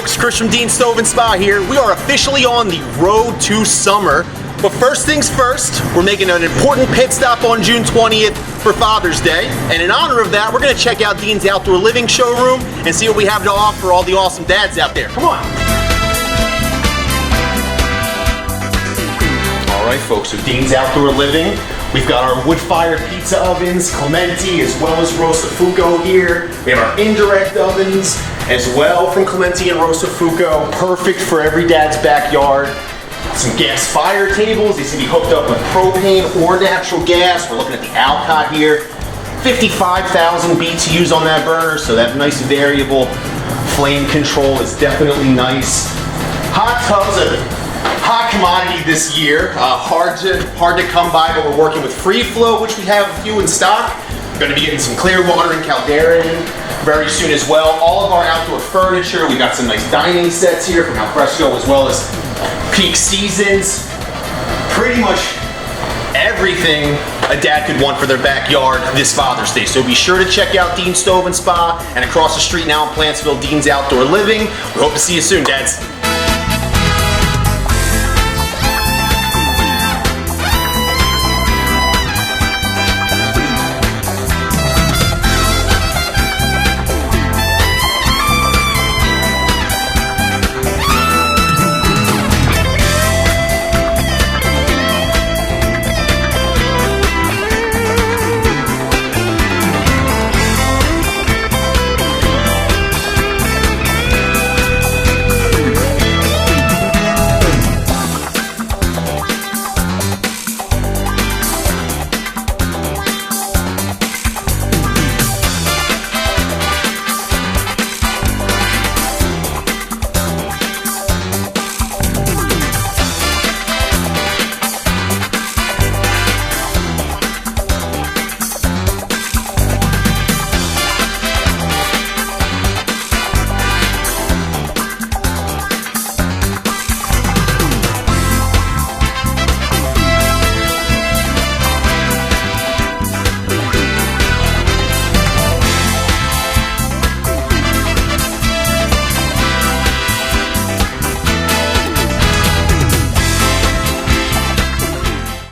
folks, Chris from Dean Stove and Spa here. We are officially on the road to summer. But first things first, we're making an important pit stop on June 20th for Father's Day. And in honor of that, we're gonna check out Dean's Outdoor Living showroom and see what we have to offer all the awesome dads out there. Come on. All right, folks, so Dean's Outdoor Living. We've got our wood-fired pizza ovens, Clementi, as well as Rosafuco here. We have our indirect ovens as well from Clementi and Rosafuco. Perfect for every dad's backyard. Some gas fire tables. These can be hooked up with propane or natural gas. We're looking at the Alcott here. 55,000 BTUs on that burner, so that nice variable flame control is definitely nice. Hot tubs are hot commodity this year. Hard to come by, but we're working with Free Flow, which we have a few in stock. We're going to be getting some Clearwater and Caldera in very soon as well. All of our outdoor furniture. We got some nice dining sets here from Alfresco, as well as Peak Seasons. Pretty much everything a dad could want for their backyard this Father's Day. So be sure to check out Dean Stove and Spa, and across the street now in Plantsville, Dean's Outdoor Living. We hope to see you soon, dads.